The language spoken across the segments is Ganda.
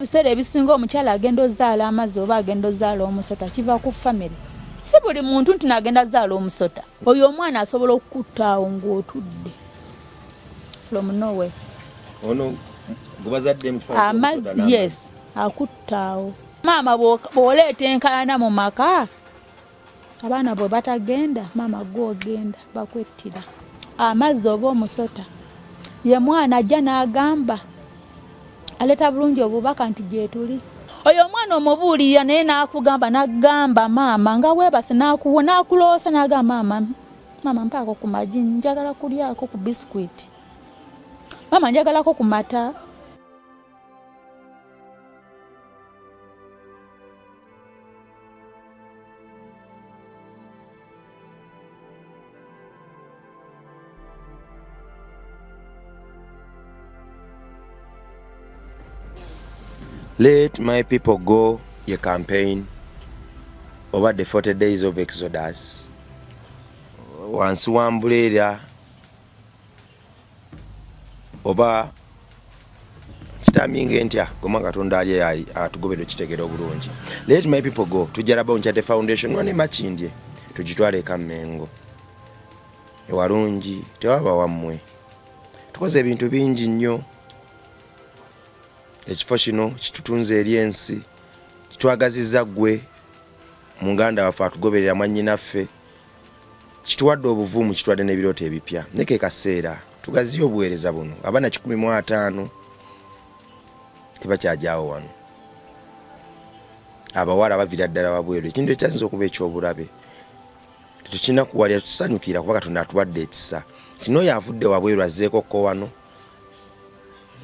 Biseera ebisinga omukyala agenda ozaala amazzi oba agenda ozaala omusota kiva ku family. Si buli muntu nti nagenda zaala omusota. Oyo omwana asobola okukuttaawo ng'otudde. From nowhere. Ono gubazadde mu amazzi yes akuttaawo. Maama bw'oleeta enkalana mu maka abaana bwe batagenda maama gw'ogenda bakwettira. Amazzi oba omusota ye mwana ajja n'agamba aleta bulungi obubaka nti gyetuli. Oyo omwana omubuulirira naye n'akugamba n'agamba maama nga weebase n'akuloosa n'agamba maama mpaako ku magi njagala kulyako ku biscuit. Maama njagalako ku mata. Let my people go, your campaign over the 40 days of Exodus. Once one bulera oba kitaminga entya goma Katonda ali yali atugobero kitegera obulungi. Let my people go. Tujaraba Unchate Foundation wane machindye tugitwale Kamengo. Ewalungi tewaba wamwe. Tukoze ebintu bingi nnyo. Ekifo kino kitutunze eri ensi kitwagaziza gwe mu nganda waffe atugoberera mwannyinaffe kituwadde obuvumu kitwadde n'ebirooto ebipya neke kaseera tugaziyo obuweereza buno abaana 15 tebakyajaawo wano abawala bavira ddala wabweru ekintu ekyasinza okuba ekyobulabe tetukina kuwalira tusanyukira kuba Katonda atuwadde ekisa kino yavudde wabweru azzeekokko wano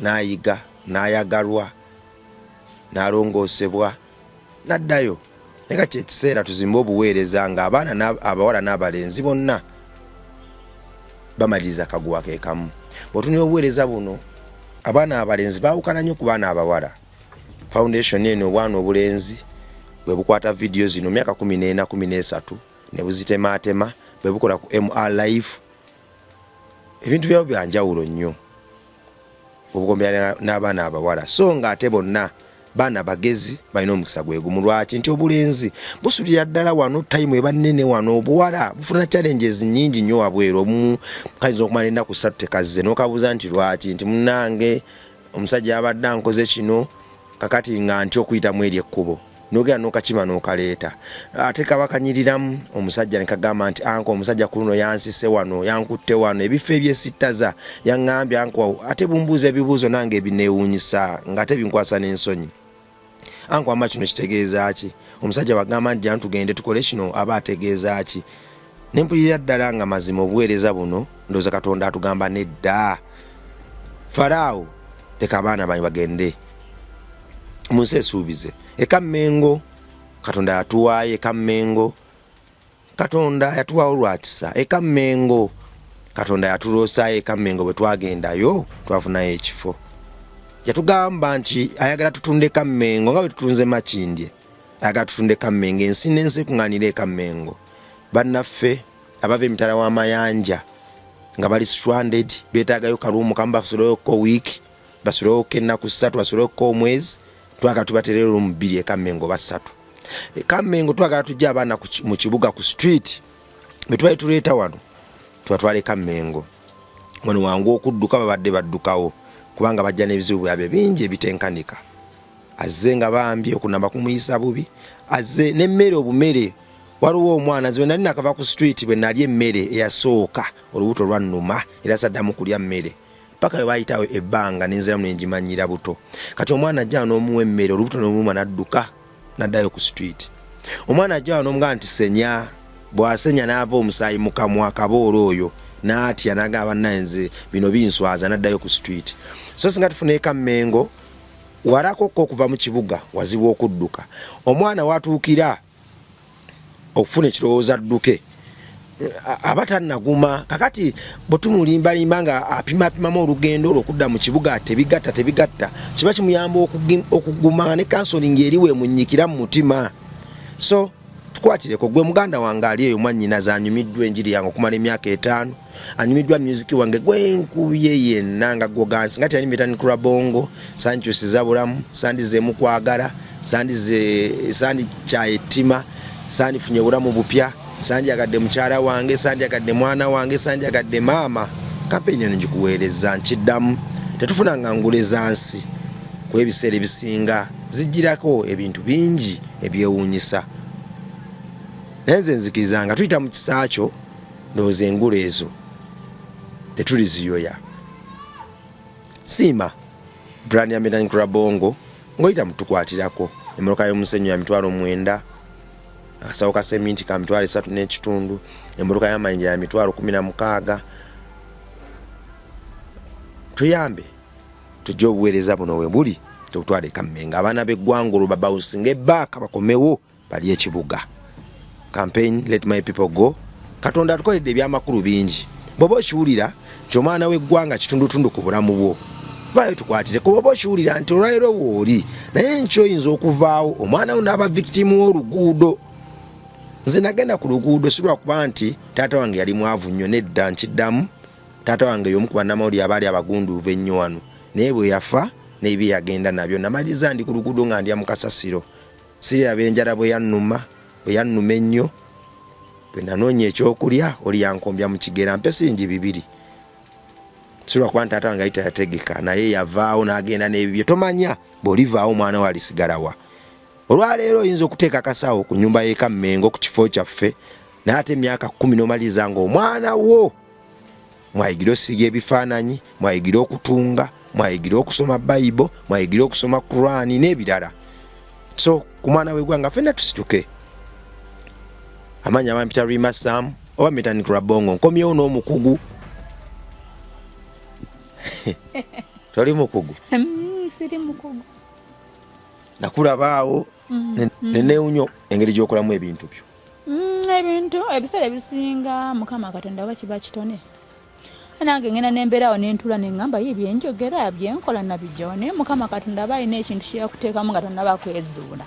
n'ayiga n'ayagalwa n'alongoosebwa n'addayo neka kyekiseera tuzimbe obuweereza nga abaana abawala n'abalenzi bonna bamaliriza kaguwa ke kamu. Bw'otunira obuweereza buno abaana abalenzi baawukana nnyo ku baana abawala. Foundation eno obwana obulenzi bwe bukwata video zino myaka 14 13 ne buzitemaatema bwe bukola ku MR Life ebintu byabo byanjawulo nnyo obugombera n'abaana abawala so nga ate bonna baana bagezi balina omukisa gwegumu lwaki nti obulenzi busulira ddala wano time ebannene wano obuwala bufuna challenges nnyingi nnyo wabweru omu kayinza okumala ennaku 3 tekazze n'okabuuza nti lwaki nti munnange omusajja abadde ankoze kino kakati nga nti okuyitamu eri ekkubo n'ogera n'okakima n'okaleeta ate kabakanyiriramu omusajja ne kagamba nti anko omusajja ku luno yansise wano yankutte wano ebifo ebyesittaza yaŋŋambye anko ate bumbuuza ebibuuzo nange ebineewuunyisa ng'ate binkwasa n'ensonyi anko ama kino kitegeeza ki omusajja wagamba nti jantugende tukole kino aba ategeeza ki nempulira ddala nga mazima obuweereza buno ndowooza Katonda atugamba nedda Faraawo leka abaana banyu bagende munsi esuubize Ekamengo Katonda yatuwaayo Ekamengo Katonda yatuwaawo lwakisa Ekamengo Katonda yatuloosayo Ekamengo bwe twagendayo twafunayo ekifo yatugamba nti ayagala tutunde Ekamengo nga bwe tutunze Makindye ayagala tutunde Ekamengo ensi n'ensi kuŋŋaanira Ekamengo bannaffe abava emitala w'amayanja nga bali stranded beetaagayo kaluumu kamu basoleweko week basoleweko ennaku 3 basoleweko omwezi twagala tubaterera mu 2 Ekamengo basatu Ekamengo twagala tujja abaana mu kibuga ku street bwe tubaye tuleeta wano tubatwala Ekamengo wano wangu okudduka babadde baddukawo kubanga bajja n'ebizibu byabwe bingi ebitenkanika azze nga bambi okunamba kumuyisa bubi azze n'emmere obumere waliwo omwana zibe nali nakava ku street bwe nali emmere eyasooka olubuto lwannuma era saddamu kulya mmere paka we bayitawo ebbanga n'enziramu n'engimanyira buto kati omwana ajja n'omuwa emmere olubuto n'omuluma n'adduka n'addayo ku street omwana ajja n'omugaa nti senya bw'asenya n'ava omusaayi mu kamwa akaboolo oyo n'atya n'agamba nze bino binswaza n'addayo ku street so singa tufuna Ekamengo warakokko okuva mu kibuga wazibu okudduka omwana watuukira okufuna ekirowoozo adduke abatannaguma kakati botumulimbalimba nga apimapimamu olugendo olw'okudda mu kibuga tebigatta kiba kimuyamba okuguma ne counseling eriwe munyikira mu mutima so tukwatireko gwe muganda wange ali eyo mwannyina zanyumiddwa enjiri yange okumala emyaka 5 anyumiddwa music wange gwenkubye yenna nga gogansi ngati ali Metani Kurabongo sankyusiza bulamu sandizeemu kwagala sandi kyayetima sandifunye bulamu bupya sandyagadde mukyala wange sandyagadde mwana wange sandyagadde maama kampeni eno ngikuweereza nkiddamu tetufunanga nguleza nsi ku ebiseera ebisinga zijjirako ebintu bingi ebyewuunyisa naye nze nzikirizanga tuyita mu kisaakyo ndowooza engule ezo tetuliziyoya siima brand ya Metani Kurabongo ng'oyita mutukwatirako emmoloka y'omusenyu ya mitwalo 9 akasawo ka seminti ka mitwalo 3.5 emmoloka y'amayinja ya mitwalo 16 tuyambe tujja obuweereza buno we buli tutwale Kammengo abaana b'eggwanga olwo babawusinga ebbaaka bakomewo bali ekibuga campaign let my people go Katonda atukoledde ebyamakulu bingi bw'oba okiwulira ky'omwana w'eggwanga kitundutundu ku bulamu bwo bayo tukwatire ko bw'oba okiwulira nti olwaliro wooli naye nkyoyinza okuvaawo omwana wo n'aba victim w'oluguudo nze nagenda ku luguudo si lwakuba nti taata wange yali mwavu nnyo nedda nkiddamu taata wange y'omu ku bannamawulire abaali abagunduuvu ennyo wano naye bwe yafa n'ebye yagenda nabyo namaliza ndi ku luguudo nga ndya mu kasasiro sirirabira enjala bwe yannuma ennyo bwe nanoonya ekyokulya oli yankombya mu kigera mpe singi 2 si lwakuba nti taata wange ayita yategeka naye yavaawo n'agenda n'ebibyo tomanya bw'olivaawo omwana we alisigalawa olwaleero oyinza okuteeka akasawo ku nnyumba y'e Kammengo ku kifo kyaffe naye ate emyaka 10 n'omaliza nga omwana wo mwayigira osiga ebifaananyi mwayigira okutunga mwayigira okusoma Bible mwayigira okusoma Qur'ani n'ebirala so ku mwana w'eggwanga ffenna tusituke amanya abampita Rima Sam oba Metani Kurabongo nkomyewo n'omukugu toli mukugu siri mukugu nakulabaawo nenewunyo engeri gy'okolamu ebintu byo ebintu ebiseera ebisinga Mukama Katonda aba kiba kitone nange ngenda nembeerawo nentula neŋŋamba ye byenjogera byenkola nabijjawo naye Mukama Katonda aba alina ekintu kyeyakuteekamu nga tonnaba kwezuula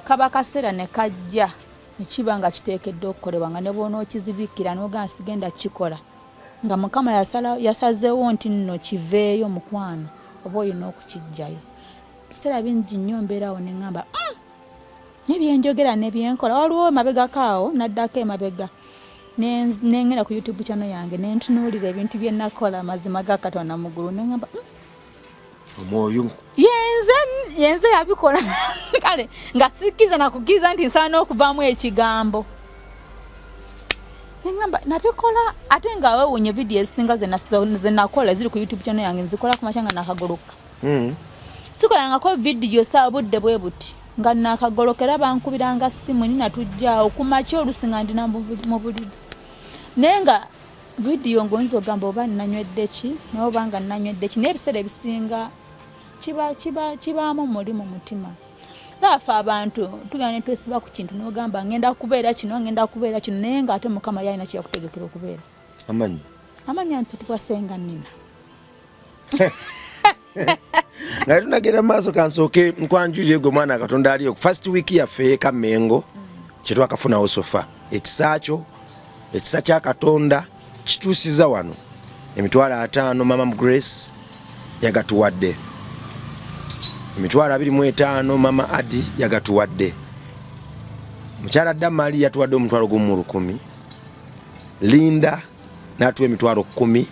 kaba kaseera ne kajja nekiba nga kiteekeddwa okukolebwa nga ne bw'onookizibikira n'ogaa nsigenda kikola nga Mukama yasazeewo nti nno kiveeyo mukwano oba olina okukijjayo biseera bingi nnyo mbeerawo neŋŋamba nebyenjogera nebyenkola waliwo emabega kaawo naddako emabega nengenda ku YouTube channel yange nentunuulira ebintu bye nakola mazima ga Katonda muggulu neŋŋamba omwoyo yenze yabikola kale nga sikkiza nakukkiriza nti nsaana okuvaamu ekigambo neŋŋamba nabikola ate nga weewuunye vidiyo ezisinga ze nakola ziri ku YouTube channel yange nzikola ku makya nga nakagoloka sikolangako vidiyo saa budde bwe buti nga nakagolokera bankubiranga simu ninatujjaawo ku makya olusi nga ndina mu buliri naye nga vidiyo ng'oyinza ogamba oba nnanywedde ki naye oba nga nnanywedde ki naye ebiseera ebisinga kibaamu muli mu mutima laafe abantu tugenda ne twesiba ku kintu n'ogamba ngenda kubeera kino naye ng'ate Mukama yalina kyeyakutegekera okubeera amanya nti tikwasenga nnina nga tunagenda maaso kansooke nkwanjulire gwe mwana Katonda aliyo first week yaffe Kammengo kyetwakafunawo sofa ekisa kya Katonda kituusiza wano emitwalo 5 mama Grace yagatuwadde emitwalo 25 mama Adi yagatuwadde mukyala Damali yatuwadde omutwalo gumu 10 Linda natuwa emitwalo 10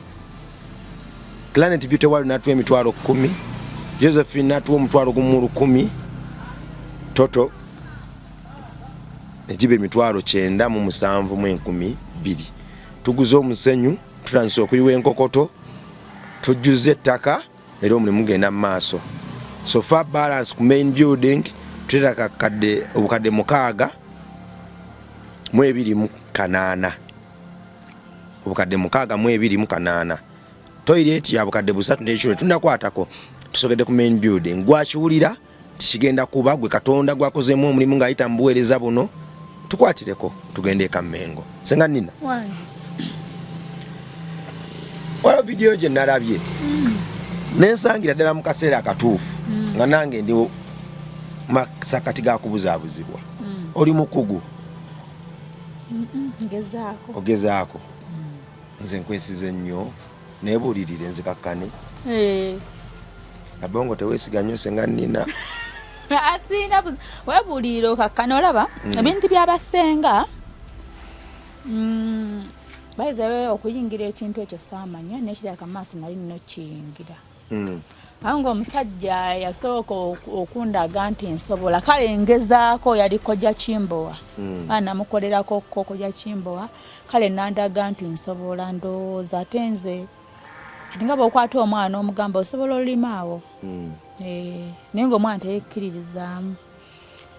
Planet Beauty World natuwa emitwalo 10 Josephine natuwa omutwalo gumu 10 Toto ejibe emitwalo 9,712 tuguze omusenyu tutandise okuyiwa enkokoto tujjuze ettaka era omulimu genda mu maaso so far balance ku main building tutera obukadde 6,208 obukadde 6,208 toilet ya bukadde 3 n'ekiro tunakwatako tusogedde ku main building gwakiwulira tikigenda kuba gwe Katonda gwakozeemu omulimu ng'ayita mu buweereza buno tukwatireko tugende e Kammengo senga nina wala video gye nalabye nensangira ddala mu kaseera akatuufu nga nange ndi masakati ga kubuzaabuzibwa oli mukugu Ogezaako. Nze nkwesize nnyo nebuulirire nzikakkane. Abongo teweesiga nnyo senga nnina. Asina webuulirire okakkane olaba ebintu byabasenga bayizewe okuyingira ekintu ekyo saamanya nekiraka maaso nali nno kiyingira. Anga omusajja yasooka okundaga nti nsobola kale ngezaako yali Kojja Kimbowa namukolerako Kojja Kimbowa kale nandaga nti nsobola ndowooza ate nze kati nga bw'okwata omwana omugamba osobola olima awo naye ng'omwana teyekkiririzaamu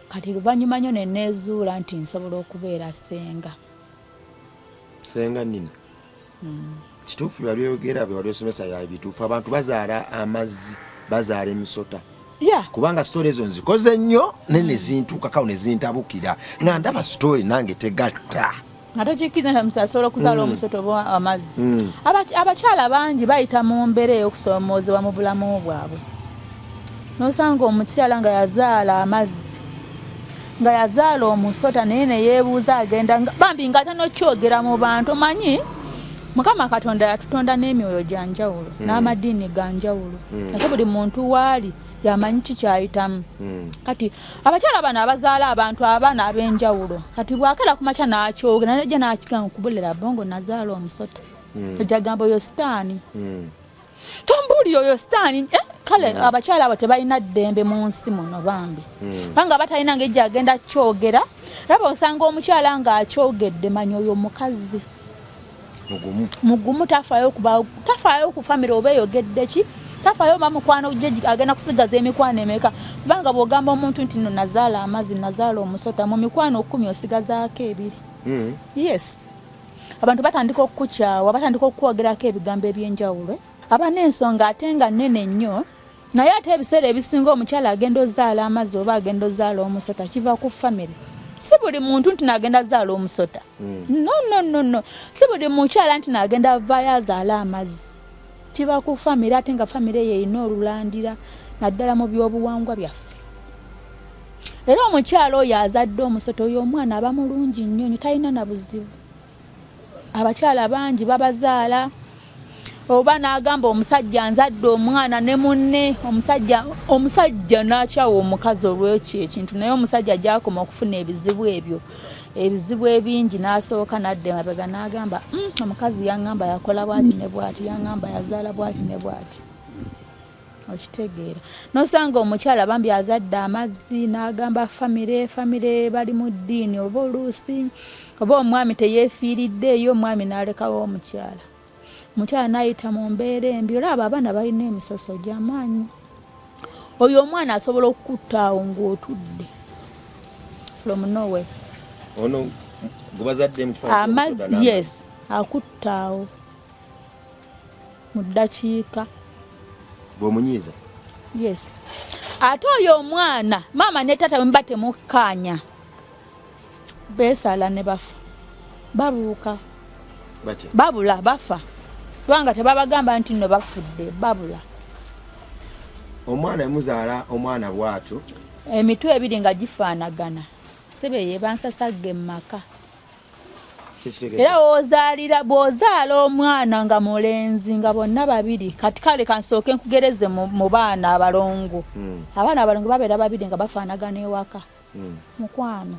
kati luvannyuma nnyo ne neezuula nti nsobola okubeera senga nnina. Kituufu byaliyogera bye osomesa ya bituufu abantu bazaala amazzi bazaala emisota kubanga sitole ezo nzikoze nnyo nene zintuukako ne zintabukira nga ndaba sitole nange tegatta nga tokikkiriza nti omuntu asobola okuzaala omusota oba amazzi. Abakyala bangi bayita mu mbeera ey'okusoomoozebwa mu bulamu bwabwe n'osanga omukyala nga yazaala amazzi nga yazaala omusota naye ne yeebuuza agenda bambi nga tanokyogera mu bantu omanyi Mukama Katonda yatutonda n'emyoyo gya njawulo n'amadiini ga njawulo ate buli muntu waali yamanyi kikyayitamu. Kati abakyala bano abazaala abantu abaana ab'enjawulo kati bwakera ku makya n'akyogera najja n'akigamba okubulira bongo nazaala omusota ojja gamba oyo sitaani tombuulira oyo sitaani kale abakyala abo tebalina ddembe mu nsi muno bambi kubanga batalina ng'ejja agenda kyogera laba osanga omukyala ng'akyogedde manya oyo mukazi mugumu tafaayo ku famire oba eyogedde ki tafaayo oba mukwano gye agenda kusigaza emikwano emeka kubanga bw'ogamba omuntu nti no nazaala amazzi nazaala omusota mu mikwano 10 osigazaako 2. Yes abantu batandika okukukyawa batandika okukwogerako ebigambo eby'enjawulo aba n'ensonga ate nga nnene nnyo naye ate ebiseera ebisinga omukyala agenda ozaala amazzi oba agenda ozaala omusota kiva ku famire. Si buli muntu nti nagenda zaala omusota. No. Si buli mukyala nti nagenda avaayo azaala amazzi. Kiva ku famire ate nga famire ye erina olulandira naddala mu byobuwangwa byaffe. Era omukyala oyo azadde omusota oyo omwana aba mulungi nnyo talina na buzibu. Abakyala bangi babazaala oba n'agamba omusajja nzadde omwana ne munne omusajja n'akyawa omukazi olw'ekyo ekintu naye omusajja gy'akoma okufuna ebizibu ebingi n'asooka n'adda emabega n'agamba omukazi yaŋŋamba yakola bw'ati ne bw'ati yaŋŋamba yazaala bw'ati ne bw'ati. Okitegeera n'osanga omukyala bambi azadde amazzi n'agamba famire bali mu ddiini oba oluusi oba omwami teyeefiiriddeeyo omwami n'alekawo omukyala n'ayita mu mbeera embi olaba abaana balina emisoso gy'amaanyi. Oyo omwana asobola okukutta awo ng'otudde from nowhere. Ono gubazadde amazzi yes akutta awo mu ddakiika bw'omunyiiza. Yes ate oyo omwana maama ne taata bwe temukkaanya beesala ne bafa babuuka babula bafa kubanga tebabagamba nti nno bafudde babula. Omwana emuzaala omwana bw'atyo emitwe ebiri nga gifaanagana sebe ye bansasagge mu maka era bw'ozaala omwana nga mulenzi nga bonna babiri kati kale kansooke nkugereze mu baana abalongo abaana abalongo babeera babiri nga bafaanagana ewaka mukwano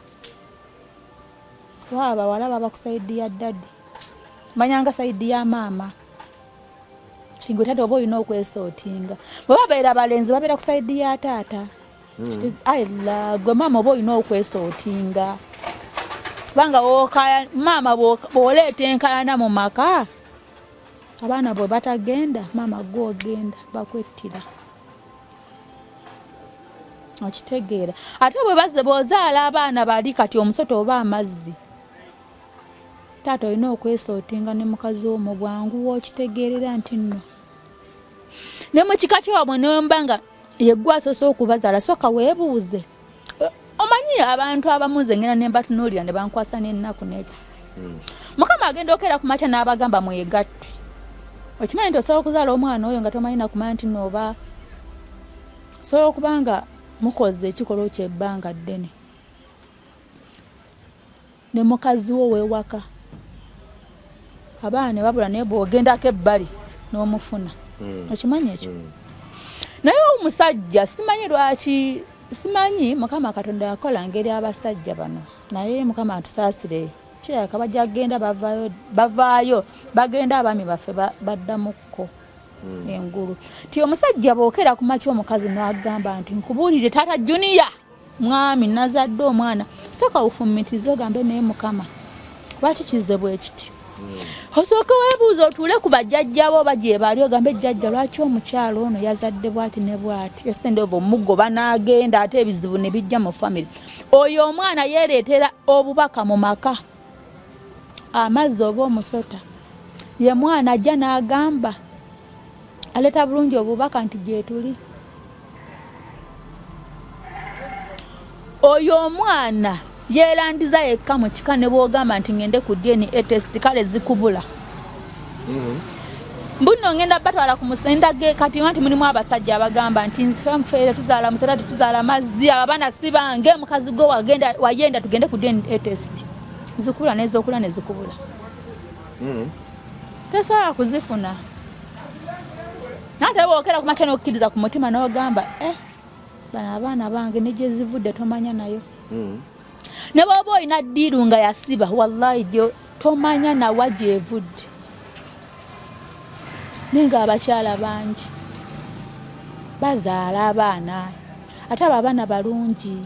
wa abawala baba ku sayidi ya ddadi manyanga sayidi ya maama Tingo tata oba olina okwesootinga bwe babeera balenzi babeera ku sayidi ya taata ayila gwe maama oba olina okwesootinga kubanga maama bw'oleeta enkalana mu maka abaana bwe batagenda maama gw'ogenda bakwettira. Okitegeera ate bw'ozaala abaana bali kati omusota oba amazzi taata olina okwesootinga ne mukazi wo mu bwangu okitegeerera nti nno ne mu kika kyabwe nembanga yeggwe asoose okubazaala sooka weebuuze omanyi abantu abamu nze ngenda ne mbatunuulira ne bankwasa n'ennaku n'ekisa mukama agenda okeera ku makya n'abagamba mwegatte okimanyi nti osobola okuzaala omwana oyo nga tomanyi nakumanya nti nno oba osobola okubanga mukoze ekikolwa kyebbanga ddene ne mukazi wo wewaka abaana babula naye bw'ogendako ebbali n'omufuna okimanyi ekyo naye omusajja simanyi lwaki simanyi Mukama Katonda yakola ngeri abasajja bano naye Mukama atusaasire kirabika bajja kgenda bavaayo bagenda abaami baffe baddamukko engulu ti omusajja bookera ku makya omukazi n'agamba nti nkubuulire taata Junior mwami nazadde omwana soka ufumitizo gambe naye Mukama lwaki kize bwe kiti osooka weebuuza otuule ku bajjajjabo bajje baali ogambe jjajja lwaki omukyalo ono yazadde bwati ne bwati esitende oba omuggo banaagenda ate ebizibu ne bijja mu famire oyo omwana yeereetera obubaka mu maka amazzi oba omusota ye mwana ajja n'agamba aleeta bulungi obubaka nti gyetuli oyo omwana yeerandiza yekka mu kika ne bw'ogamba nti ngende ku DNA test kale zikubula mbuno ngenda batwala ku musenda ge kati wanti mulimu abasajja abagamba nti nzifamfeere tuzaala musera tuzaala mazzi abaana sibange mukazi go wayenda tugende ku DNA test zikubula n'ezokula ne zikubula tesobola kuzifuna nate bookera ku makya n'okkiriza ku mutima n'ogamba bano abaana bange ne gye zivudde tomanya nayo ne bw'oba olina ddiiru nga yasiba wallahi gyo tomanya nawa gyevudde ninga abakyala bangi bazaala abaana ate abo abaana balungi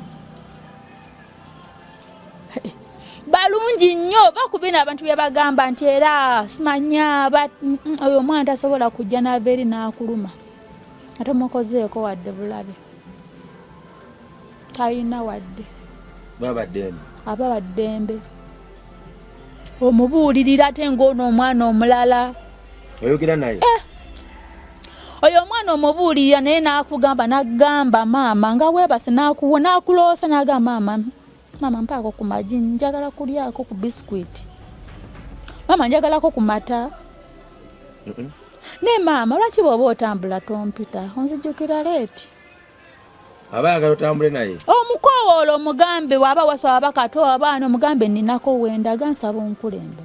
nnyo bakubina abantu byabagamba nti era simanya oyo omwana tasobola kujja n'ava eri n'akuluma ate mukozeeko wadde bulabe talina wadde aba waddembe omubuulirira ate ng'ono omwana omulala oyogera naye oyo omwana omubuulirira naye n'akugamba n'agamba maama nga weebase n'akuloosa n'agamba maama mpaako ku magi njagala kulyako ku bisikuiti maama njagalako ku mata ne maama lwaki bw'oba otambula tompita onzijjukira leeti aba yagala otambule naye omukoowoola omugambe waba wasaba bakato abaana omugambe ninako wendaga nsaba onkulembe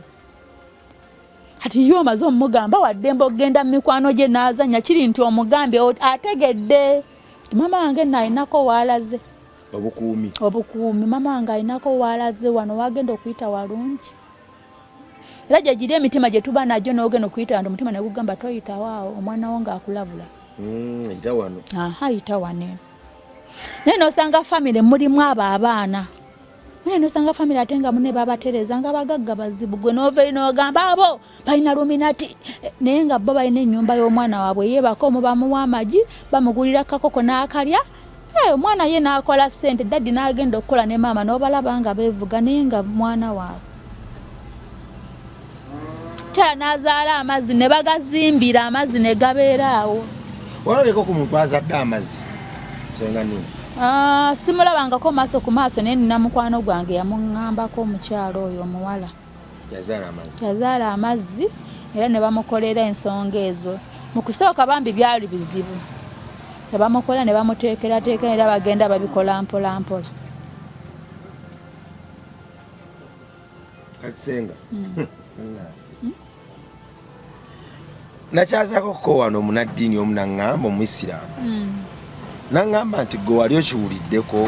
ati yo omaze omugamba waddembe ogenda mu mikwano gye n'azanya kiri nti omugambe ategedde mama wange naalinako waalaze obukuumi mama wange alinako waalaze wano wagenda okuyita walungi era gye giri emitima gye tuba nagyo n'ogenda okuyita nti omutima ne gugamba toyitawaawo omwana wo ng'akulabula ayita wano naye n'osanga famire mulimu abo abaana naye n'osanga famire ate nga mune babatereza nga bagagga bazibu gwe n'ova eri n'ogamba abo balina luminati naye nga bo balina ennyumba y'omwana waabwe yeebaka omu bamuwa amagi bamugulira kakoko n'akalya omwana ye n'akola ssente daddi n'agenda okukola ne maama n'obalaba nga beevuga naye nga mwana waabwe tala n'azaala amazzi ne bagazimbira amazzi ne gabeera awo walabeko ku muntu azadde amazzi senga nini simulabangako maaso ku maaso naye nina mukwano gwange yamuŋŋambako omukyalo oyo omuwala yazaala amazzi era ne bamukolera ensonga ezo mu kusooka bambi byali bizibu tebamukola ne bamuteekerateekera era bagenda babikola mpola mpola kati senga nakyazaako ko wano omunaddiini omu naŋŋamba omuisiraamu naŋŋamba nti gwe wali okiwuliddeko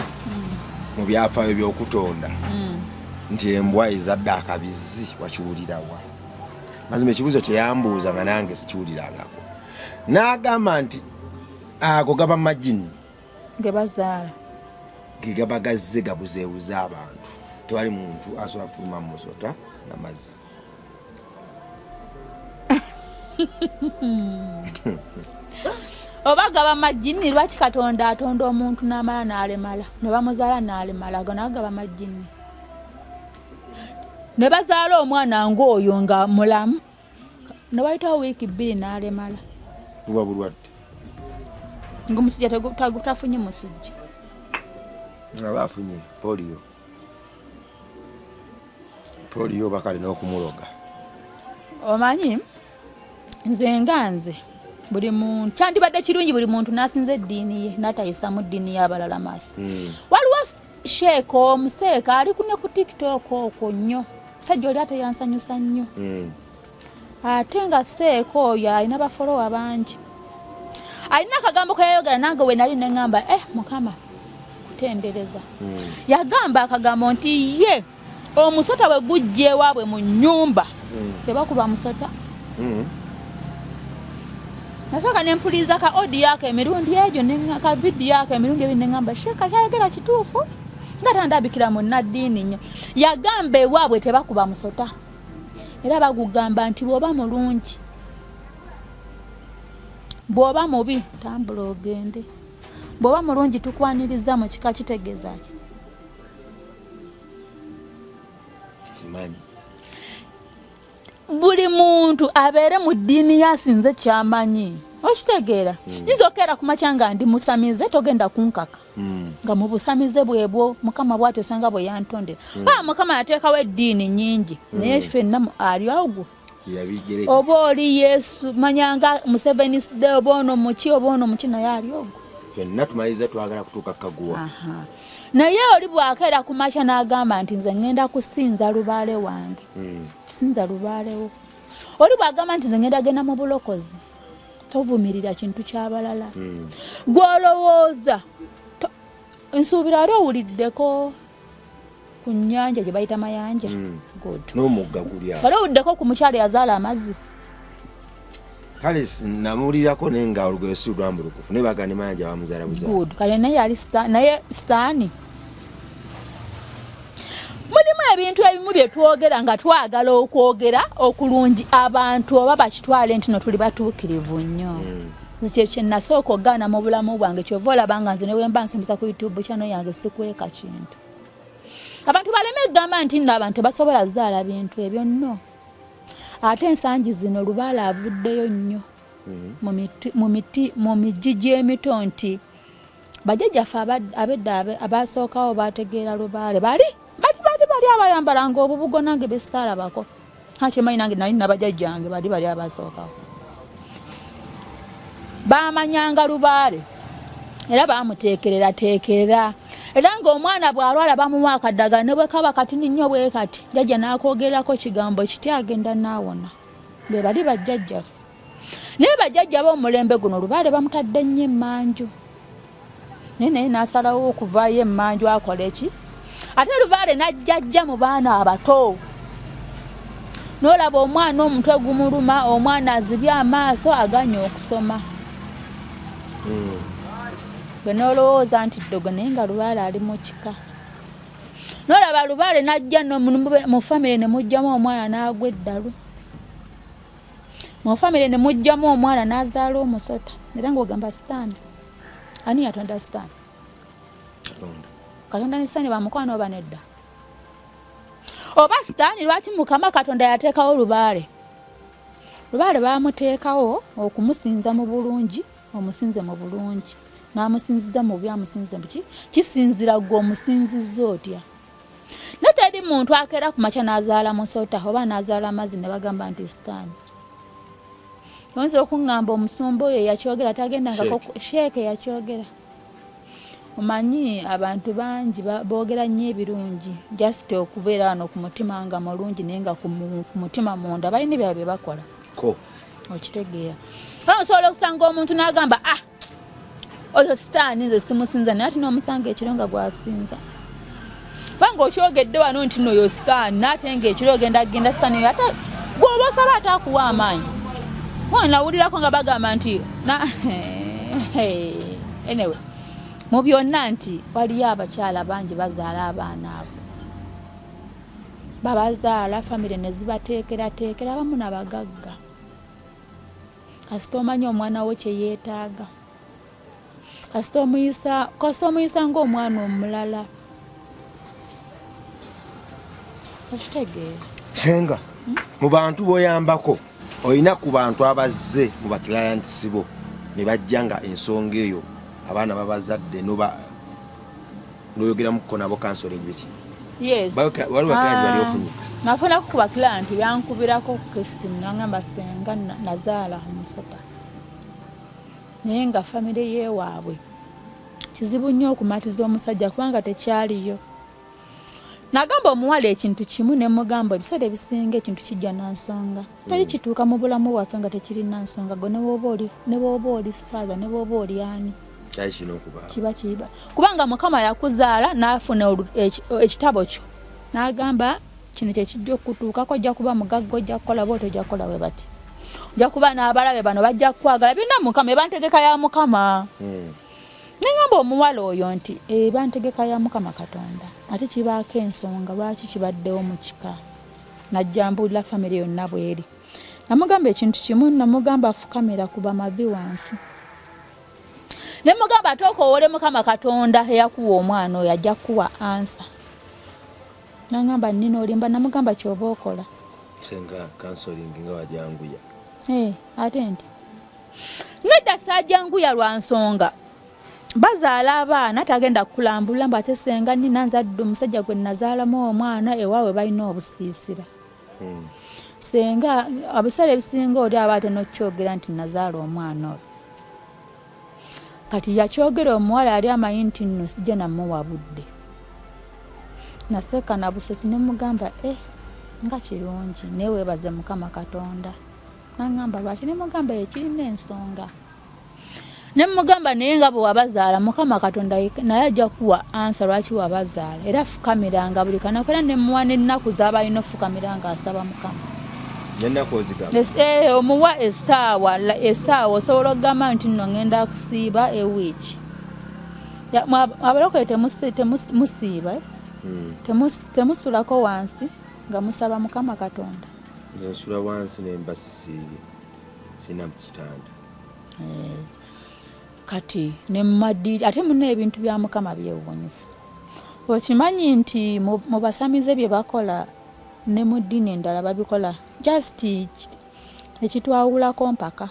mu byafaayo by'okutonda nti embwa ezadde akabizzi wakiwulirawa mazima ekibuuzo kyeyambuuza nga nange sikiwulirangako n'agamba nti ago gaba majini ge bazaala ge gaba gazze gabuzeebuze abantu tewali muntu asobola kufuluma mu musota n'amazzi oba gaba majini lwaki Katonda atonda omuntu n'amala n'alemala ne bamuzaala n'alemala ago nago gaba majini ne bazaala omwana ng'oyo nga mulamu ne wayitawo wiiki 2 n'alemala buba bulwadde ng'omusujja tafunye musujja nga baafunye poliyo bakali n'okumuloga omanyi nze buli muntu kyandibadde kirungi buli muntu n'asinza eddiini ye n'atayisamu ddiini y'abalala maaso waliwo Sheeko omuseeka ali ku TikTok okwo nnyo. Sajja oli ate yansanyusa nnyo. Ate nga Seeko oyo alina bafolowa bangi. Alina akagambo ke yayogera nange we nali ne ngamba Mukama kutendereza. Yagamba akagambo nti ye omusota we gujje waabwe mu nnyumba tebakuba musota. Nasooka ne mpuliza ka audio yake emirundi egyo ka video yake emirundi ebiri ne ngamba Sheeka kyayogera kituufu nga tandabikira mu naddiini nnyo. Yagamba ewaabwe tebakuba musota. Era bagugamba nti bw'oba mulungi bw'oba mubi tambula ogende. Bw'oba mulungi tukwaniriza mu kika kitegeeza ki? Buli muntu abeere mu ddiini yasinze kyamanyi. Okitegeera? Nyiza okeera ku makya nga ndi musamize togenda kunkaka. Nga mu busamize bwebwo Mukama bw'atyo osanga bwe yantondera. Mukama yateekawo eddiini nnyingi naye ffenna ali awo. Oba oli Yesu manyanga Museveni sidde oba ono muki oba ono muki naye ali ogwo. Ffenna tumaliza twagala kutuuka kaguwa. Naye oli bw'akeera ku makya n'agamba nti nze ngenda kusinza lubaale wange. Sinza lubaalewo. Oli bw'agamba nti nze ngenda genda mu bulokozi. Tovumirira kintu ky'abalala. Gw'olowooza nsuubira ali owuliddeko ku nnyanja gye bayita Mayanja. N'omugga guli awo. Wali owuliddeko ku mukyala yazaala amazzi. Kale namulirako naye nga olugero si lwambulukufu naye bagane Mayanja bamuzaala buzaala. Kale naye sitaani. Mulimu ebintu ebimu bye twogera nga twagala okwogera okulungi abantu oba bakitwale nti no tuli batuukirivu nnyo. Zikye kye nasooka ogaana mu bulamu bwange kyova olaba nga nze ne wemba nsomesa ku YouTube channel yange sikweka kintu. Abantu baleme gamba nti nno abantu basobola zaala bintu ebyo nno. Ate ensangi zino lubaala avuddeyo nnyo mu mijiji emito nti bajjajjaffe abedda abasookawo bategeera lubaale bali abayambalanga obubugo nange besitaalabako. Hakyemanyi nange nali nabajjajjange bali abasookawo. Bamanyanga lubaale era bamuteekerera. Era ng'omwana bw'alwala bamuwa akaddaga ne bwe kaba katini nnyo bwe kati jjajja n'akwogerako kigambo kiti agenda naawona. Be bali bajjajjaffe. Naye bajjajja b'omulembe guno lubaale bamutadde nnyo emmanju. Naye n'asalawo okuvaayo emmanju akola eki? Ate lubaale n'ajjajja mu baana abato. N'olaba omwana omutwe gumuluma, omwana azibye amaaso aganye okusoma. Gwe n'olowooza nti ddogo naye nga lubaale ali mu kika. N'olaba lubaale n'ajja mu famire ne mujjamu omwana n'agwa eddalu. Mu famire ne mujjamu omwana n'azaala omusota. Era ng'ogamba sitaani. Ani yatonda sitaani? Katonda ne sitaani bamukwano oba nedda? Oba sitaani lwaki Mukama Katonda yateekawo lubaale? Lubaale baamuteekawo okumusinza mu bulungi, omusinze mu bulungi. N'amusinziza mu byamusinze biki? Kisinzira gwe omusinzizza otya. Neteri muntu akeera ku makya n'azaala musota oba n'azaala amazzi ne bagamba nti sitaani. Oyinza okuŋŋamba omusumba oyo yakyogera tagendangako Sheeke yakyogera. Omanyi abantu bangi boogera nnyo ebirungi just okubeera wano ku mutima nga mulungi naye nga ku mutima munda balina byabwe bye bakola. Okitegeera. Osobola okusanga omuntu n'agamba oyo sitaani nze simusinza naye ati n'omusanga ekiro nga gwasinza. Kubanga okyogedde wano nti nno oyo sitaani n'ate ng'ekiro ogenda sitaani oyo ate gw'oba osaba ataakuwa amaanyi. Nawulirako nga bagamba nti anyway mu byonna nti waliyo abakyala bangi bazaala abaana abo. Babazaala famire ne zibateekerateekera abamu n'abagagga. Kasita omanyi omwana wo kye yeetaaga. Kasita omuyisa ng'omwana omulala. Okitegeera. Senga, mu bantu b'oyambako olina ku bantu abazze mu baklayantisi bo ne bajja nga ensonga eyo abaana babazadde n'oyogeramuko nabo kansoling biki? Yes. Waliwo baklayanti bali ofunye? Nafunako ku baklayanti byankubirako ku kesimu nangamba senga nazaala omusota. Naye nga famire yeewaabwe kizibu nnyo okumatiza omusajja kubanga tekyaliyo. Nagamba omuwala ekintu kimu ne mugamba ebiseera ebisinga ekintu kijja na nsonga. Tali kituuka mu bulamu bwaffe nga tekirina nsonga gwe ne bw'oba oli father ne bw'oba oli ani. Kiba. Kubanga Mukama yakuzaala n'afuna ekitabo kyo. N'agamba kino kye kijja okutuukako, ojja kuba mugagga, ojja kukola bw'oti, ojja kukola bwe bati. Ojja kuba n'abalabe bano bajja kukwagala. Birina Mukama, eba ntegeka ya Mukama. Nengamba omuwala oyo nti eba ntegeka ya Mukama Katonda. Ate kibaako ensonga lwaki kibaddewo mu kika. Najja mbuulira famire yonna bweri. Namugamba ekintu kimu, namugamba afukamira kuba mavi wansi. Ne mugamba tokoowole Mukama Katonda eyakuwa omwana oyo ajja kuwa ansa. Nangamba nnina olimba, namugamba ky'oba okola. Senga counseling nga wajanguya. Ate nti nedda saajanguya lwa nsonga. Bazaala abaana tagenda kukulambula mbu ate senga nnina nzadde omusajja gwe nazaalamu omwana ewaabwe balina obusiisira. Senga abiseera ebisinga oli aba ate n'okyogera nti nazaala omwana oyo. Kati yakyogera omuwala yali amanyi nti nno sijja namuwa budde. Naseka na busosi ne mugamba nga kirungi neweebaze Mukama Katonda. Nangamba lwaki? Ne mugamba ekirina ensonga. Ne mugamba naye nga bwe wabazaala Mukama Katonda naye ajja kuwa ansa lwaki wabazaala. Era fukamiranga buli kanaku, era ne muwa n'ennaku z'abalina ofukamiranga asaba Mukama. N'ennaku ozigamba? Omuwa essaawa osobola okugamba nti nno ngenda kusiiba ewiiki. Abalokole temusiiba, temusulako wansi nga musaba Mukama Katonda. Nze nsula wansi ne mba sisiibye, sina mu kitanda. Kati ne mumaddiiri ate muna ebintu bya Mukama byewuunyisa. Okimanyi nti mu basamize bye bakola ne mu ddiini endala babikola just ekitwawulako mpaka.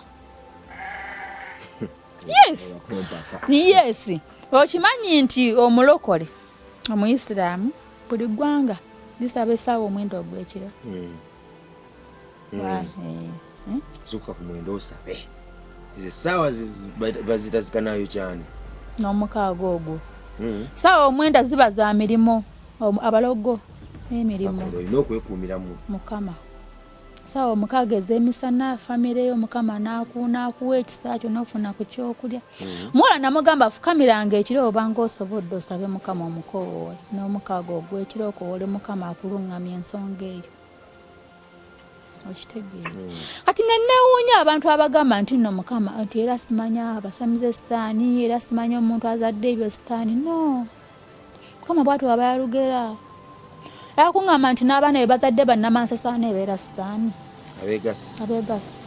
Yes. Okimanyi nti omulokole Omuyisiraamu buli ggwanga lisaba essaawa omwenda ogw'ekiro. Zuka ku mwenda osabe. Izi essaawa bazita zikanayo kyani? N'omukaaga ogwo. Ssaawa omwenda ziba za mirimu, abalogo n'emirimu. Olina okwekuumiramu Mukama. Ssaawa omukaaga ez'emisana famire yo Mukama n'akuwa ekisa kyo n'ofuna ku kyokulya. Muwala namugamba afukamiranga ekiro obanga osobodde osabe Mukama omukoowole n'omukaaga ogw'ekiro okoowole Mukama akulungamya ensonga eyo. Okitegeera. Kati nenneewuunya abantu abagamba nti nno Mukama nti era simanya abasamize sitaani, era simanya omuntu azadde ebyo sitaani. No, Mukama bw'atyo aba yalugera. Yakungamba nti n'abaana be bazadde bannamansasa nebeera sitaani. Abeegasi.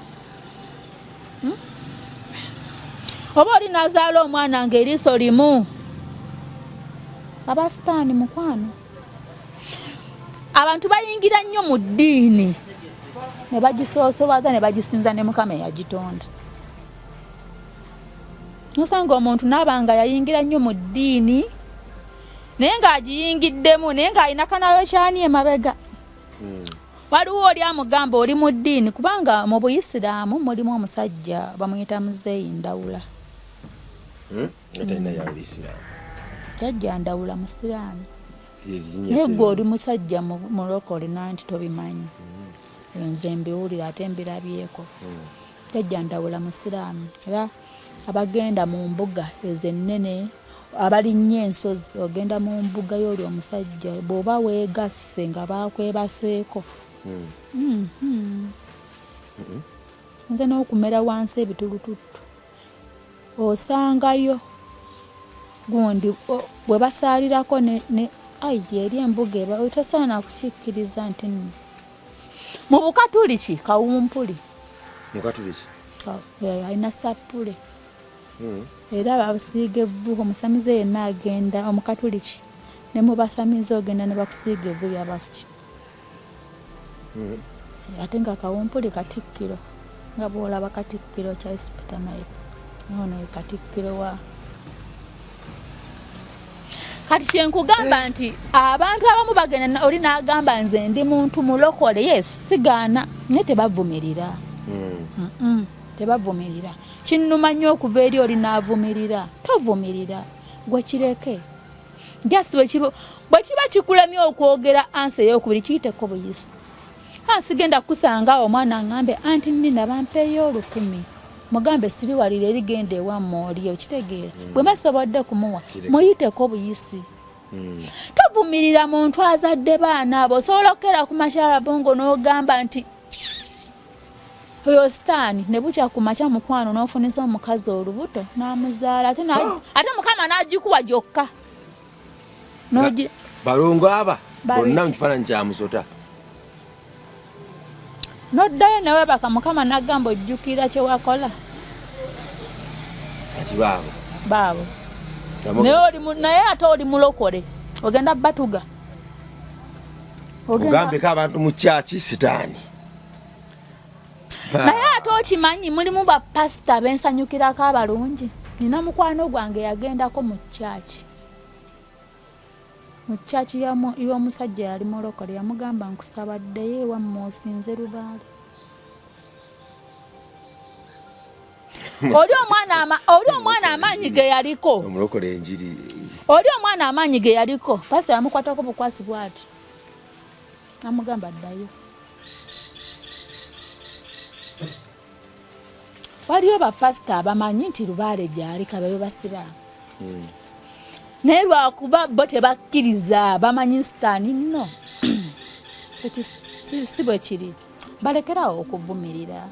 Oba oli n'azaala omwana ng'eriiso limu aba sitaani mukwano. Abantu bayingira nnyo mu ddiini ne bagisoosowaza ne bagisinza ne Mukama eyagitonda. Nosanga omuntu n'abanga yayingira nnyo mu ddiini naye ng'agiyingiddemu naye ng'alina kanawe kyani emabega. Waliwo oli amugamba oli mu ddiini kubanga mu Buyisiraamu mulimu omusajja bamuyita Muzeeyi Ndawula. Jjajja Ndawula Musiraamu. Naye gwe oli musajja mulokole nanti tobimanyi. Nze mbiwulira ate mbirabyeko. Jjajja Ndawula Musiraamu. Era abagenda mu mbuga ez'ennene abalinnye ensozi ogenda mu mbuga y'oli omusajja bw'oba weegasse nga bakwebaseeko. Nze n'okumera wansi ebitulututtu osangayo gundi bwe basaalirako ne eri embuga eba otasaana kukikkiriza nti nno. Mu Bukatuliki Kawumpuli. Alina Sappule. Era abasiiga evvu omusamize yenna agenda Omukatuliki ne mu basamize ogenda ne bakusiiga evvu byabaki. Ate nga Kawumpuli Katikkiro nga bw'olaba Katikkiro Charles Peter Mayiga ono ye Katikkiro wa. Kati kyenkugamba nti abantu abamu bagenda oli n'agamba nze ndi muntu mulokole. Yes, sigaana naye tebavumirira. Tebavumirira. Kinnuma nnyo okuva eri oli n'avumirira. Tovumirira. gwe kireke just bwe kiba kikulemye okwogera ansi ey'okubiri kiyiteko buyisi. Ansi genda kusanga omwana ngambe anti nina bampeeyo 10,000 mugambe siri walire erigenda ewammwe oli okitegeera bwe basobodde kumuwa muyiteko buyisi. Tovumirira muntu azadde baana abo osobola okukera ku makyala bongo n'ogamba nti oyo sitaani ne bukya ku makya mukwano n'ofunisa omukazi olubuto n'amuzaala ate mukama n'agikuwa gyokka balongo aba bonna mu kifaananyi kya musota n'oddayo ne weebaka mukama n'agamba ojjukira kye wakola ati baabo naye ate oli mulokole ogenda batuga ogambeko abantu mu kyaki sitaani naye ate okimanyi mulimu bapasita bensanyukirako abalungi. Nina mukwano gwange yagendako mu kyaki y'omusajja yali mulokole yamugamba nkusabaddeyo ewammwe osinze lubaale. oli omwana amaanyi ge yaliko omulokole enjiri oli omwana amaanyi ge yaliko pasita yamukwatako bukwasi bwati namugamba ddayo. Waliyo bapasita abamanyi nti lubaale gyali kabayo basiraamu naye lwakuba bo tebakkiriza bamanyi sitaani nno si bwe kiri balekerawo okuvumirira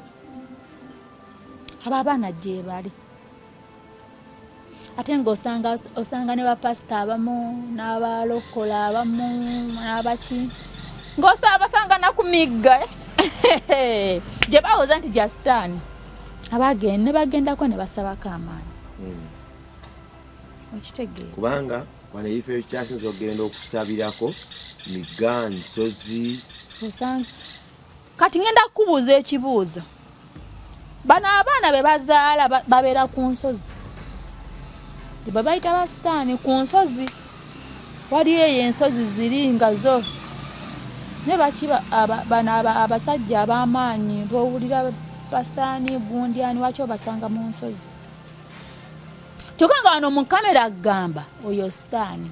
abo abaana gye bali. Ate ng'osanga ne bapasita abamu n'abalokola abamu n'abaki ng'osabasanga nakumigga gye bawoza nti gya sitaani ne bagendako ne basabako amaanyi okitegeera kubanga wano ebifo ekyasinza okugenda okusabirako migga nsozi osanga kati ngenda kukubuuza ekibuuzo bano abaana be bazaala babeera ku nsozi bwe bayita basitaani ku nsozi waliyo eyo ensozi ziri nga zo ne bakiba bano abasajja ab'amaanyi b'owulira basitaani gundi ani waki obasanga mu nsozi kyokka nga wano mu kamera agamba oyo sitaani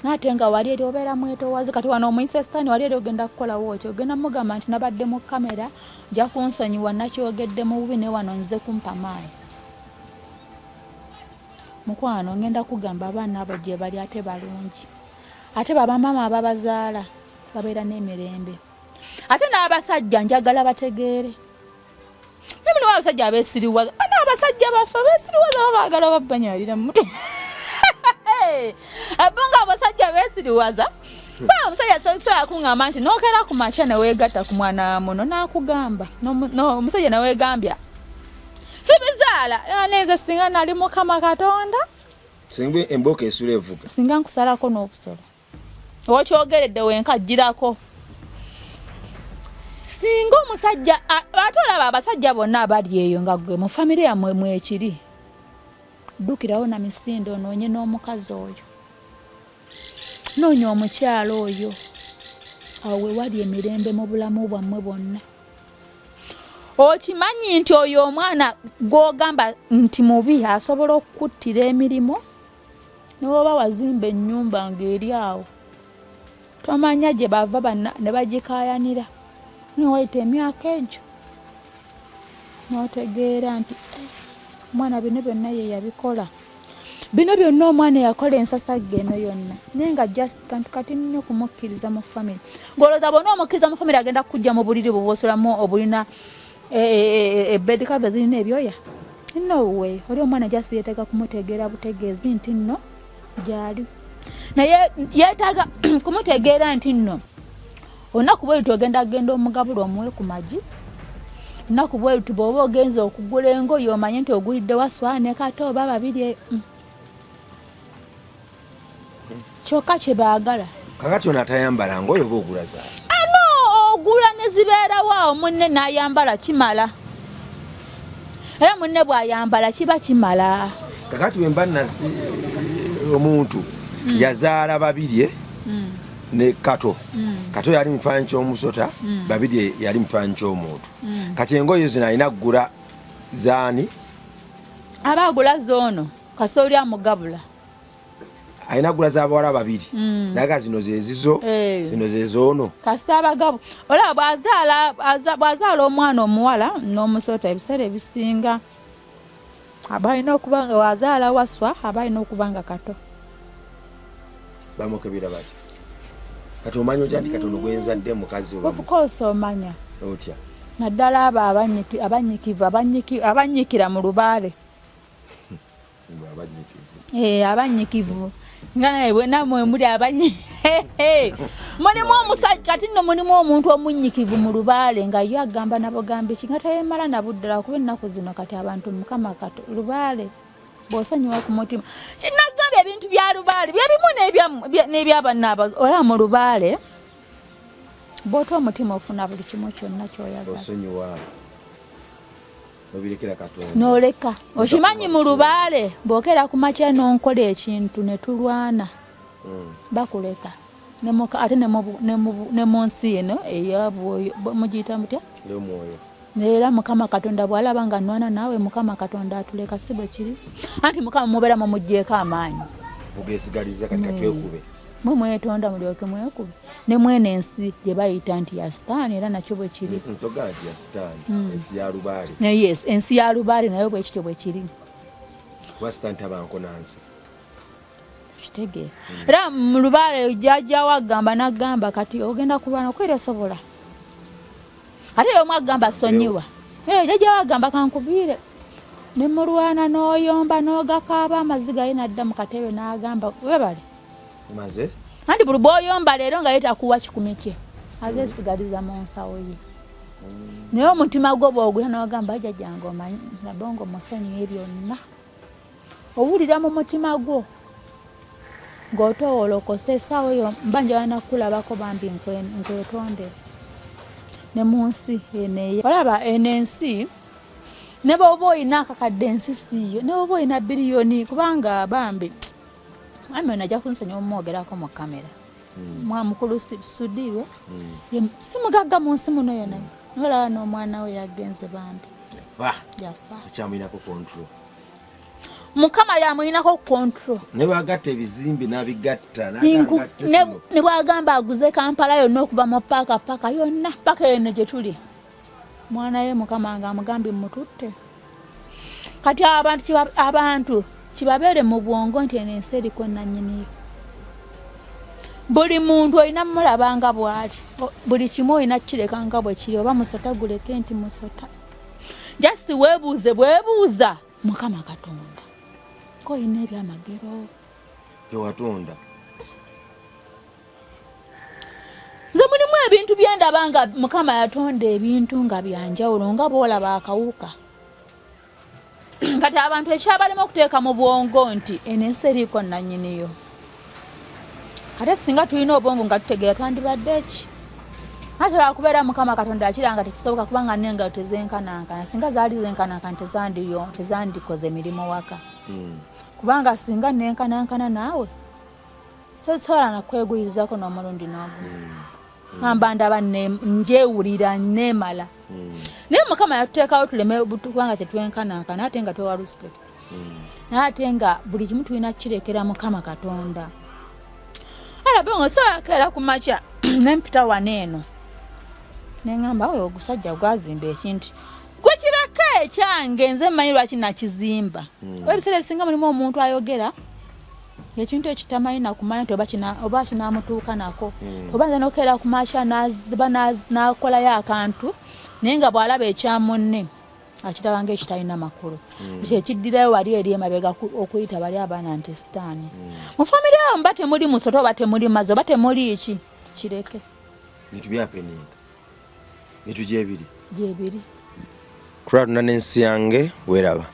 ate nga wali eri obeera mwetoowaze kati wano omuyise sitaani wali eri ogenda kukolawo otyo ogenda mugamba nti nabadde mu kamera nja kunsonyiwa nakyogedde mu bubi ne wano nzize kumpa maanyi mukwano ngenda kugamba abaana abo gye bali ate balungi ate babamama ababazaala babeera n'emirembe ate n'abasajja njagala bategeere nemuni abasajja abeesiriwaza n'abasajja baffe beesiriwaza babaagala babbanyalira mu mutu abonga abasajja beesiriwaza omusajja sokusobola kuŋŋamba nti nookera ku makya neweegatta ku mwana muno n'akugamba omusajja neweegambya sibizaala nenze singa nali mukama katonda singa emboka esula evuga singa nkusalako n'obusolo okyogeredde wenkajjirako singa omusajja ate olaba abasajja bonna abali eyo nga gwe mu famire yammwe mwekiri ddukirawo na misinde onoonye n'omukazi oyo noonya omukyalo oyo awo we wali emirembe mu bulamu bwammwe bwonna. Okimanyi nti oyo omwana gw'ogamba nti mubi asobola okukuttira emirimu ne bwoba wazimba ennyumba ng'eri awo tomanya gye bava ne bagikaayanira niwayita emyaka egyo n'otegeera nti omwana bino byonna ye yabikola bino byonna omwana yakola ensasagge eno yonna naye nga just kantu kati nnyo kumukkiriza mu famire ng'olowooza bonna omukkiriza mu famire agenda kujja mu buliri bwe bw'osulamu obulina bed cover zirina ebyoya no way oli omwana just yeetaaga kumutegeera butegeezi nti nno gyali naye yeetaaga kumutegeera nti nno olunaku bwe luti ogenda omugabula omuwe ku magi olunaku bwe luti bw'oba ogenza okugula engoye omanye nti ogulidde waswane kato oba babiri kyokka kye baagala kakati ono atayambala ngoye oba ogula zaali ogula ne zibeerawo munne n'ayambala kimala era munne bw'ayambala kiba kimala kakati bwe mba omuntu yazaala babiri ne kato kato yali mufaanyi ky'omusota babiri yali mufaanyi ky'omuntu kati engoye zino alina kugula zaani abagula zoono kasooli amugabula ayina gula z'abawala babiri naga zino zezizo zino zezoono kasita abagabu olaba bw'azaala omwana omuwala n'omusota ebiseera ebisinga aba alina okuba nga wazaala waswa aba alina okuba nga kato bamukebera bati kati omanyi otya nti katono gwenzadde mukazi of course omanya otya naddala abo abanyikivu abanyikira mu lubaale abanyikivu nga naye namwe muli mulimu omusajja kati nno mulimu omuntu omunyikivu mu lubaale nga yo agamba nabo gambi ki nga tayemala nabuddala kuba ennaku zino kati abantu mukama kato lubaale bw'osonyiwa ku mutima kinagambye ebintu bya lubaale byebimu n'ebyabannaaba ola mu lubaale bw'otwa omutima ofuna buli kimu kyonna ky'oyagala osonyiwa obirekera Katonda n'oleka okimanyi mu lubaale bw'okera ku makya n'onkola ekintu ne tulwana bakuleka ate ne mu nsi eno eyabwoyo mugiyita mutya ey'omwoyo era Mukama Katonda bw'alaba nga nnwana naawe Mukama Katonda atuleka si bwe kiri anti Mukama mubeera mumuggyeko amaanyi bugeesigaliza kati katwekube mwe mwetonda mulyoke mwekube ne mwene ensi gye bayita nti ya sitaani era nakyo bwe kiri ntoga nti ya sitaani ensi ya lubaale yes ensi ya lubaale nayo bwe kityo bwe kiri kuba sitaani tabankonansi kitegeera era mu lubaale jjajjawo agamba n'agamba kati ogenda kulwana okwera sobola ate y'omu agamba sonyiwa jjajjawo agamba kankubiire ne mulwana n'oyomba n'ogakaaba amaziga ye n'adda mu katebe n'agamba webale maze anti buli bw'oyomba leero nga yetakuwa kikumi kye azeesigaliza mu nsawo ye naye omutima gwo bw'ogula n'ogamba jjajjange omanyi nabongo musonyiye byonna owulira mu mutima gwo ng'otowolokose essaawa eyo mba njagala kulabako bambi nkwetonde ne mu nsi eneeyo olaba eno ensi ne bw'oba oyina akakadde ensi siiyo ne bw'oba oyina biliyoni kubanga bambi ame najja kunsonyiwa omwogerako mu kamera mwamukulu sudirwe si mugagga mu nsi muno yona olaba n'omwana we yagenze bambi yafa akyamuyinako control Mukama yamulinako control ne bagatta ebizimbe n'abigatta ne bwagamba aguze Kampala yonna okuva mu paka yonna paka eno gye tuli mwana ye Mukama nga amugambi mututte kati abantu kibabeere mu bwongo nti eno ensi eriko nannyiniyo buli muntu olina mulabanga bw'ati buli kimu olina kireka nga bwe kiri oba musota guleke nti musota just weebuuze bwebuuza Mukama Katonda koyina ebyamagero tewatonda nze mulimu ebintu byendaba nga Mukama yatonda ebintu nga byanjawulo nga bw'olaba akawuka kati abantu ekyabalema okuteeka mu bwongo nti eno ensi eriiko nannyiniyo ate singa tulina obwongo nga tutegeera twandibadde ki ate lwakubeera Mukama Katonda akiranga tekisoboka kubanga n'engalo tezenkanankana singa zaali zenkanankana tezandikoze emirimu waka kubanga singa nenkanankana naawe sesobola nakwegulizako n'omulundi n'ogumu amba ndaba njewulira neemala naye Mukama yatuteekawo tuleme kubanga tetwenkanankana ate nga twewa respect naye ate nga buli kimu tulina kirekera Mukama Katonda alabongo saakera ku makya nempita wano eno neŋŋamba we ogusajja gwazimba ekintu gwe kireka ekyange nze mmanyi lwaki nakizimba ebiseera ebisinga mulimu omuntu ayogera ekintu ekitamanyi nakumanya nti oba kinaamutuuka nako oba nze nokeera ku makya n'akolayo akantu naye nga bw'alaba ekya munne akiraba ng'ekitalina makulu ekyo ekiddirayo wali eri emabega okuyita bali abaana nti sitaani mu famire yawo mba temuli musoto oba temuli mazi oba temuli ki kireke nitubyapeninga nitu gyebiri gyebiri kulatuna n'ensi yange weraba